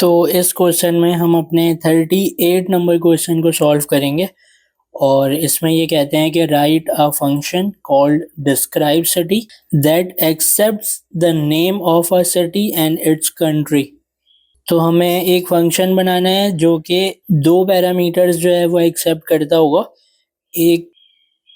तो इस क्वेश्चन में हम अपने 38 नंबर क्वेश्चन को सॉल्व करेंगे और इसमें ये कहते हैं कि right a function called describe city that accepts the name of a city and it's country. तो हमें एक फंक्शन बनाना है जो कि दो पैरामीटर्स जो है वो एक्सेप्ट करता होगा, एक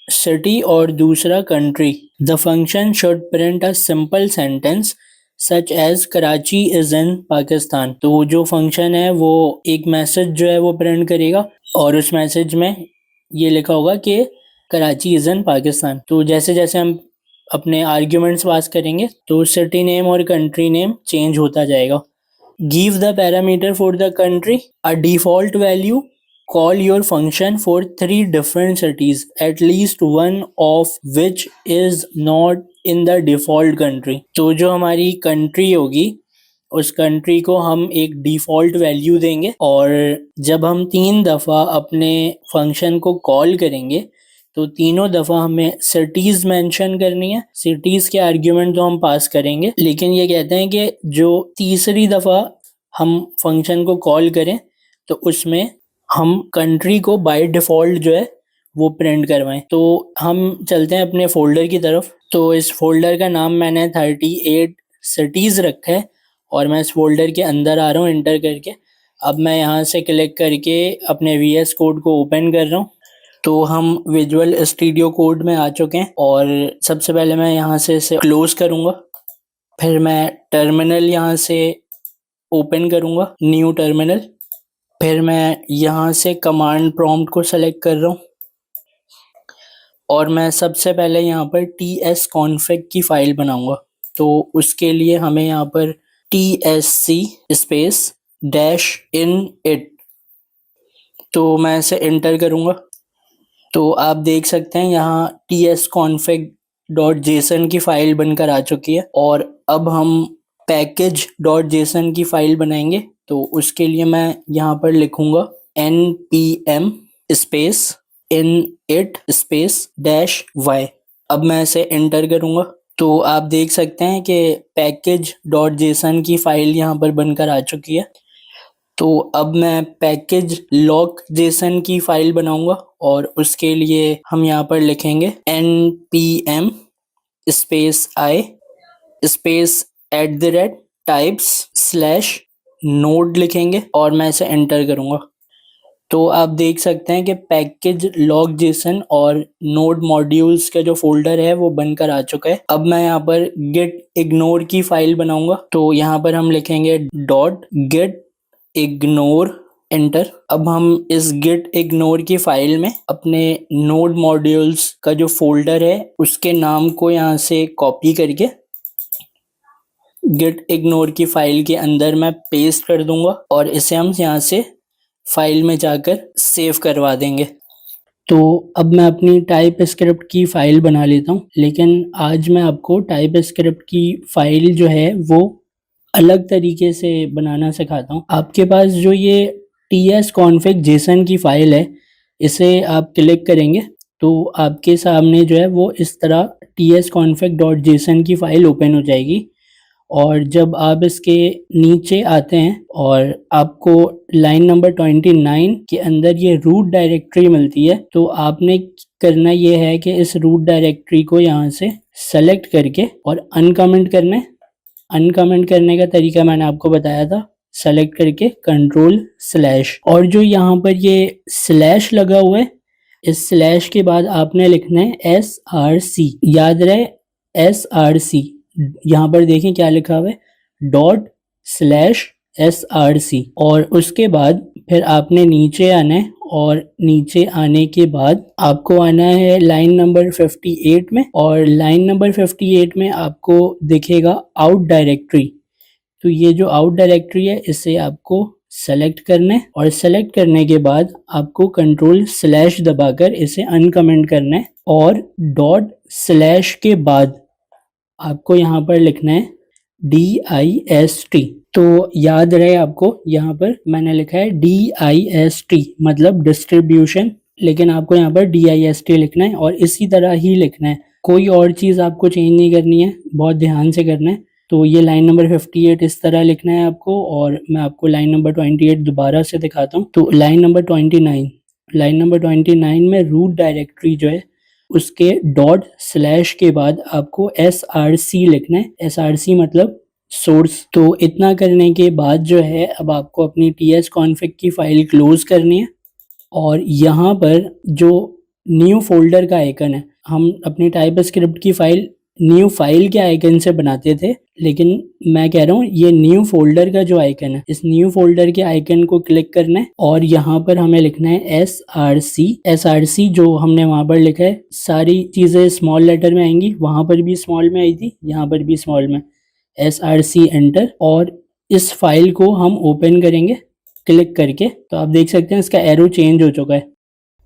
सिटी और दूसरा country. The function should print a simple sentence such as Karachi is in Pakistan. तो जो फंक्शन है वो एक मैसेज जो है वो प्रिंट करेगा और उस मैसेज में ये लिखा होगा कि कराची इज इन पाकिस्तान। तो जैसे जैसे हम अपने आर्ग्यूमेंट्स पास करेंगे तो सिटी नेम और कंट्री नेम चेंज होता जाएगा। Give the parameter for the country a default value. Call your function for 3 different cities, at least one of which is not in the default country। तो जो हमारी country होगी उस country को हम एक डिफ़ॉल्ट वैल्यू देंगे और जब हम 3 दफ़ा अपने फंक्शन को कॉल करेंगे तो तीनों दफ़ा हमें सिटीज़ मेंशन करनी है। सिटीज़ के आर्ग्यूमेंट तो हम पास करेंगे, लेकिन ये कहते हैं कि जो तीसरी दफ़ा हम फंक्शन को कॉल करें तो उसमें हम कंट्री को बाय डिफ़ॉल्ट जो है वो प्रिंट करवाएं। तो हम चलते हैं अपने फ़ोल्डर की तरफ। तो इस फ़ोल्डर का नाम मैंने 38 सिटीज़ रखा है और मैं इस फ़ोल्डर के अंदर आ रहा हूँ एंटर करके। अब मैं यहाँ से क्लिक करके अपने VS कोड को ओपन कर रहा हूँ। तो हम विजुअल स्टूडियो कोड में आ चुके हैं और सबसे पहले मैं यहाँ से इसे क्लोज़ करूँगा। फिर मैं टर्मिनल यहाँ से ओपन करूँगा, न्यू टर्मिनल। फिर मैं यहाँ से कमांड प्रॉम्प्ट को सेलेक्ट कर रहा हूँ और मैं सबसे पहले यहाँ पर tsconfig की फ़ाइल बनाऊँगा। तो उसके लिए हमें यहाँ पर tsc स्पेस -init, तो मैं इसे एंटर करूँगा। तो आप देख सकते हैं यहाँ tsconfig.json की फ़ाइल बनकर आ चुकी है और अब हम package.json की फ़ाइल बनाएंगे। तो उसके लिए मैं यहाँ पर लिखूँगा npm space init space -y। अब मैं इसे एंटर करूँगा। तो आप देख सकते हैं कि package.json की फ़ाइल यहाँ पर बनकर आ चुकी है। तो अब मैं पैकेज लॉक जेसन की फ़ाइल बनाऊँगा और उसके लिए हम यहाँ पर लिखेंगे npm space i space @types/node लिखेंगे और मैं इसे एंटर करूँगा। तो आप देख सकते हैं कि पैकेज लॉक जेसन और नोड मॉड्यूल्स का जो फोल्डर है वो बनकर आ चुका है। अब मैं यहाँ पर git ignore की फ़ाइल बनाऊँगा। तो यहाँ पर हम लिखेंगे .git ignore, एंटर। अब हम इस git ignore की फ़ाइल में अपने नोड मॉड्यूल्स का जो फोल्डर है उसके नाम को यहाँ से कॉपी करके git ignore की फ़ाइल के अंदर मैं पेस्ट कर दूंगा और इसे हम यहाँ से फ़ाइल में जाकर सेव करवा देंगे। तो अब मैं अपनी टाइप स्क्रिप्ट की फ़ाइल बना लेता हूँ, लेकिन आज मैं आपको टाइप स्क्रिप्ट की फ़ाइल जो है वो अलग तरीके से बनाना सिखाता हूँ। आपके पास जो ये tsconfig json की फ़ाइल है इसे आप क्लिक करेंगे तो आपके सामने जो है वो इस तरह tsconfig.json की फ़ाइल ओपन हो जाएगी और जब आप इसके नीचे आते हैं और आपको लाइन नंबर 29 के अंदर ये रूट डायरेक्टरी मिलती है, तो आपने करना ये है कि इस रूट डायरेक्टरी को यहाँ से सेलेक्ट करके और अनकमेंट करना है। अनकमेंट करने का तरीका मैंने आपको बताया था, सेलेक्ट करके कंट्रोल/, और जो यहाँ पर ये स्लैश लगा हुआ है इस स्लैश के बाद आपने लिखना है src। याद रहे src, यहाँ पर देखें क्या लिखा हुआ है ./src। और उसके बाद फिर आपने नीचे आना है और नीचे आने के बाद आपको आना है लाइन नंबर 58 में और लाइन नंबर 58 में आपको दिखेगा आउट डायरेक्टरी। तो ये जो आउट डायरेक्टरी है इसे आपको सेलेक्ट करना है और सेलेक्ट करने के बाद आपको कंट्रोल/ दबाकर इसे अनकमेंट करना है और ./ के बाद आपको यहाँ पर लिखना है DIST। तो याद रहे आपको यहाँ पर मैंने लिखा है DIST मतलब डिस्ट्रीब्यूशन, लेकिन आपको यहाँ पर DIST लिखना है और इसी तरह ही लिखना है। कोई और चीज़ आपको चेंज नहीं करनी है, बहुत ध्यान से करना है। तो ये लाइन नंबर 58 इस तरह लिखना है आपको, और मैं आपको लाइन नंबर 28 दोबारा से दिखाता हूँ। तो लाइन नंबर 29 में रूट डायरेक्टरी जो है उसके डॉट स्लैश के बाद आपको src लिखना है। src मतलब सोर्स। तो इतना करने के बाद जो है अब आपको अपनी tsconfig की फाइल क्लोज करनी है, और यहाँ पर जो न्यू फोल्डर का आइकन है, हम अपनी टाइप स्क्रिप्ट की फाइल न्यू फाइल के आइकन से बनाते थे, लेकिन मैं कह रहा हूँ ये न्यू फोल्डर का जो आइकन है, इस न्यू फोल्डर के आइकन को क्लिक करना है और यहाँ पर हमें लिखना है src जो हमने वहाँ पर लिखा है सारी चीज़ें स्मॉल लेटर में आएंगी, वहाँ पर भी स्मॉल में आई थी, यहाँ पर भी स्मॉल में, src एंटर, और इस फाइल को हम ओपन करेंगे क्लिक करके। तो आप देख सकते हैं इसका एरो चेंज हो चुका है,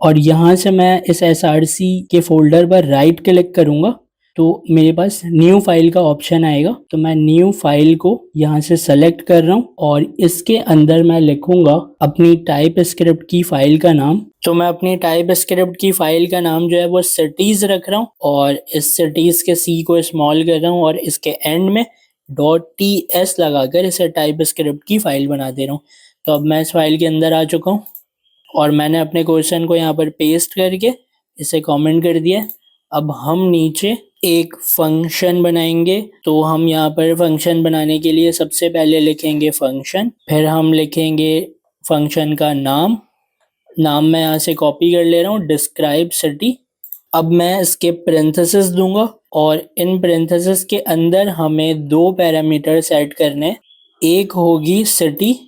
और यहाँ से मैं इस src के फोल्डर पर राइट क्लिक करूँगा तो मेरे पास न्यू फाइल का ऑप्शन आएगा। तो मैं न्यू फाइल को यहाँ से सेलेक्ट कर रहा हूँ और इसके अंदर मैं लिखूंगा अपनी टाइप स्क्रिप्ट की फाइल का नाम। तो मैं अपनी टाइप स्क्रिप्ट की फाइल का नाम जो है वो सिटीज रख रहा हूँ, और इस सिटीज के सी को स्मॉल कर रहा हूँ और इसके एंड में .ts लगाकर इसे टाइप स्क्रिप्ट की फाइल बना दे रहा हूँ। तो अब मैं इस फाइल के अंदर आ चुका हूँ और मैंने अपने क्वेश्चन को यहाँ पर पेस्ट करके इसे कमेंट कर दिया। अब हम नीचे एक फंक्शन बनाएंगे। तो हम यहाँ पर फंक्शन बनाने के लिए सबसे पहले लिखेंगे फंक्शन, फिर हम लिखेंगे फंक्शन का नाम मैं यहाँ से कॉपी कर ले रहा हूँ, डिस्क्राइब सिटी। अब मैं इसके पेरेंथेसिस दूंगा और इन पेरेंथेसिस के अंदर हमें दो पैरामीटर सेट करने। एक होगी सिटी,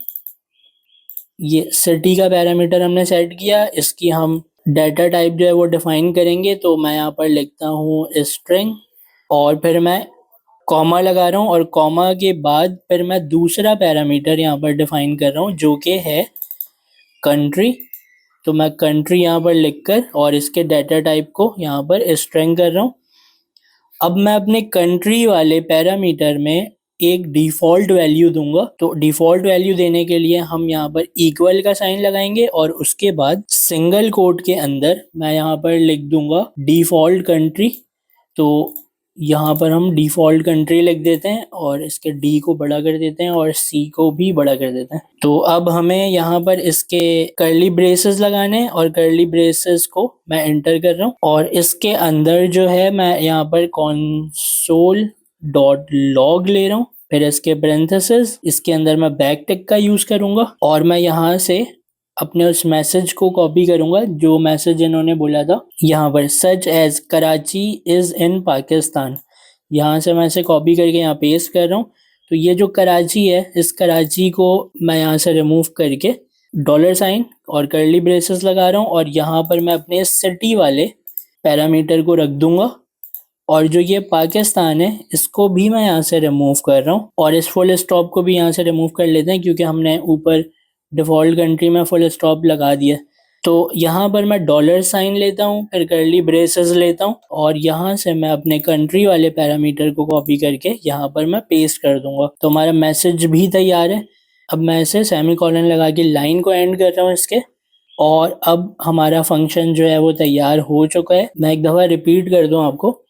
ये सिटी का पैरामीटर हमने सेट किया, इसकी हम डाटा टाइप जो है वो डिफाइन करेंगे। तो मैं यहाँ पर लिखता हूँ स्ट्रिंग और फिर मैं कॉमा लगा रहा हूँ, और कॉमा के बाद फिर मैं दूसरा पैरामीटर यहाँ पर डिफाइन कर रहा हूँ जो कि है कंट्री। तो मैं कंट्री यहाँ पर लिखकर और इसके डाटा टाइप को यहाँ पर स्ट्रिंग कर रहा हूँ। अब मैं अपने कंट्री वाले पैरामीटर में एक डिफ़ॉल्ट वैल्यू दूंगा। तो डिफ़ॉल्ट वैल्यू देने के लिए हम यहाँ पर इक्वल का साइन लगाएंगे और उसके बाद सिंगल कोट के अंदर मैं यहाँ पर लिख दूंगा डिफ़ॉल्ट कंट्री। तो यहाँ पर हम डिफ़ॉल्ट कंट्री लिख देते हैं और इसके डी को बड़ा कर देते हैं और सी को भी बड़ा कर देते हैं। तो अब हमें यहाँ पर इसके कर्ली ब्रेसेस लगाने हैं और कर्ली ब्रेसेस को मैं एंटर कर रहा हूँ, और इसके अंदर जो है मैं यहाँ पर console .log ले रहा हूँ। फिर इसके पेरेंथेसिस, इसके अंदर मैं बैक टिक का यूज करूंगा और मैं यहाँ से अपने उस मैसेज को कॉपी करूंगा जो मैसेज इन्होंने बोला था यहाँ पर, such as Karachi is in Pakistan. यहाँ से मैं इसे कॉपी करके यहाँ पेस्ट कर रहा हूँ। तो ये जो कराची है, इस कराची को मैं यहाँ से रिमूव करके $साइन और कर्ली ब्रेसेस लगा रहा हूँ, और यहाँ पर मैं अपने सिटी वाले पैरामीटर को रख दूंगा, और जो ये पाकिस्तान है इसको भी मैं यहाँ से रिमूव कर रहा हूँ, और इस फुल स्टॉप को भी यहाँ से रिमूव कर लेते हैं क्योंकि हमने ऊपर डिफ़ॉल्ट कंट्री में फुल स्टॉप लगा दिया। तो यहाँ पर मैं $साइन लेता हूँ, फिर कर्ली ब्रेसेस लेता हूँ, और यहाँ से मैं अपने कंट्री वाले पैरामीटर को कॉपी करके यहाँ पर मैं पेस्ट कर दूंगा। तो हमारा मैसेज भी तैयार है। अब मैं इसे सेमीकोलन लगा के लाइन को एंड कर रहा हूँ इसके, और अब हमारा फंक्शन जो है वो तैयार हो चुका है। मैं एक दफ़ा रिपीट कर दूँ आपको।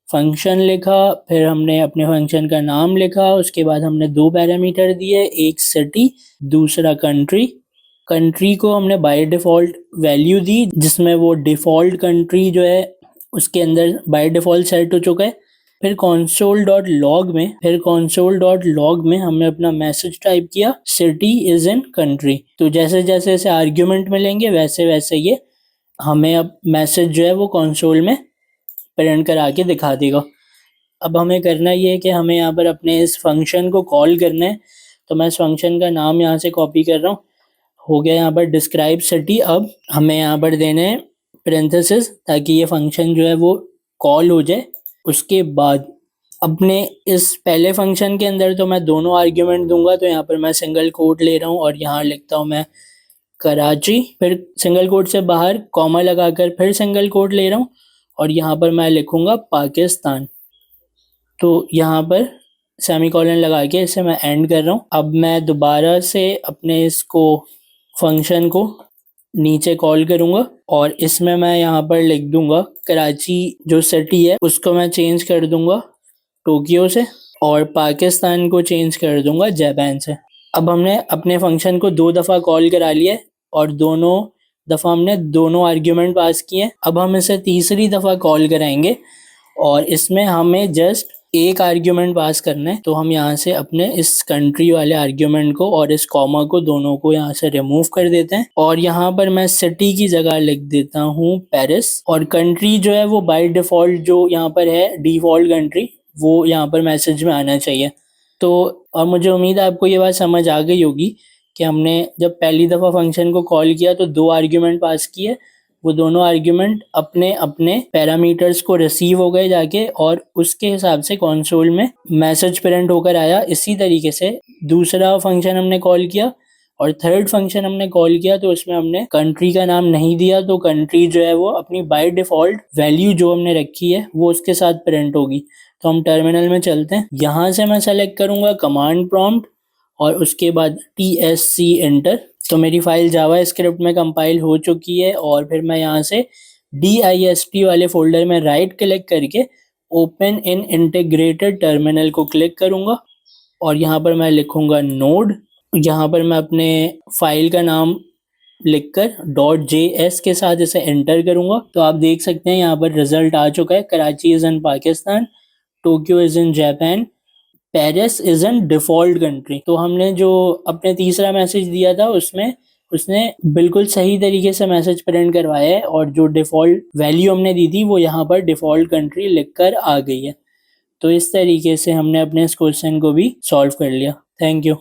फंक्शन लिखा, फिर हमने अपने फंक्शन का नाम लिखा, उसके बाद हमने दो पैरामीटर दिए, एक सिटी दूसरा कंट्री। कंट्री को हमने बाय डिफ़ॉल्ट वैल्यू दी जिसमें वो डिफ़ॉल्ट कंट्री जो है उसके अंदर बाय डिफ़ॉल्ट सेट हो चुका है। फिर console.log में हमने अपना मैसेज टाइप किया, सिटी इज़ इन कंट्री। तो जैसे जैसे इसे आर्ग्यूमेंट मिलेंगे वैसे वैसे ये हमें अब मैसेज जो है वो कंसोल में प्रिंट करा के दिखा देगा। अब हमें करना ये है कि हमें यहाँ पर अपने इस फंक्शन को कॉल करना है। तो मैं इस फंक्शन का नाम यहाँ से कॉपी कर रहा हूँ, हो गया यहाँ पर डिस्क्राइब सिटी। अब हमें यहाँ पर देने हैं पेरेंथेसिस ताकि ये फंक्शन जो है वो कॉल हो जाए। उसके बाद अपने इस पहले फंक्शन के अंदर तो मैं दोनों आर्ग्यूमेंट दूंगा। तो यहाँ पर मैं सिंगल कोट ले रहा हूँ और यहाँ लिखता हूँ मैं कराची, फिर सिंगल कोट से बाहर कॉमा लगाकर फिर सिंगल कोट ले रहा हूँ और यहाँ पर मैं लिखूँगा पाकिस्तान। तो यहाँ पर सेमीकोलन लगा के इसे मैं एंड कर रहा हूँ। अब मैं दोबारा से अपने इसको फंक्शन को नीचे कॉल करूँगा और इसमें मैं यहाँ पर लिख दूँगा कराची जो सिटी है उसको मैं चेंज कर दूँगा टोक्यो से। और पाकिस्तान को चेंज कर दूंगा जापान से। अब हमने अपने फंक्शन को 2 दफ़ा कॉल करा लिया है और दोनों दफ़ा हमने दोनों आर्ग्यूमेंट पास किए। अब हम इसे तीसरी दफ़ा कॉल कराएंगे और इसमें हमें जस्ट एक आर्ग्यूमेंट पास करना है। तो हम यहाँ से अपने इस कंट्री वाले आर्ग्यूमेंट को और इस कॉमा को दोनों को यहाँ से रिमूव कर देते हैं और यहाँ पर मैं सिटी की जगह लिख देता हूँ पेरिस। और कंट्री जो है वो बाय डिफ़ॉल्ट जो यहाँ पर है डिफ़ॉल्ट कंट्री, वो यहाँ पर मैसेज में आना चाहिए। तो और मुझे उम्मीद है आपको ये बात समझ आ गई होगी कि हमने जब पहली दफ़ा फंक्शन को कॉल किया तो 2 आर्ग्यूमेंट पास किए, वो दोनों आर्ग्यूमेंट अपने अपने पैरामीटर्स को रिसीव हो गए जाके और उसके हिसाब से कंसोल में मैसेज प्रिंट होकर आया। इसी तरीके से दूसरा फंक्शन हमने कॉल किया और थर्ड फंक्शन हमने कॉल किया तो उसमें हमने कंट्री का नाम नहीं दिया, तो कंट्री जो है वो अपनी बाय डिफ़ॉल्ट वैल्यू जो हमने रखी है वो उसके साथ प्रिंट होगी। तो हम टर्मिनल में चलते हैं। यहाँ से मैं सेलेक्ट करूँगा कमांड प्रॉम्प्ट और उसके बाद TSC एंटर। तो मेरी फाइल जावा स्क्रिप्ट में कंपाइल हो चुकी है और फिर मैं यहाँ से DIST वाले फोल्डर में राइट क्लिक करके ओपन इन इंटीग्रेटेड टर्मिनल को क्लिक करूँगा और यहाँ पर मैं लिखूँगा नोड। यहाँ पर मैं अपने फाइल का नाम लिखकर .js के साथ इसे एंटर करूँगा। तो आप देख सकते हैं यहाँ पर रिजल्ट आ चुका है। Karachi is in Pakistan, Tokyo is in Japan, Paris is in default country. तो हमने जो अपने तीसरा मैसेज दिया था उसमें उसने बिल्कुल सही तरीके से मैसेज प्रिंट करवाया है और जो डिफ़ॉल्ट वैल्यू हमने दी थी वो यहाँ पर डिफ़ॉल्ट कंट्री लिखकर आ गई है। तो इस तरीके से हमने अपने इस क्वेश्चन को भी सॉल्व कर लिया। Thank you.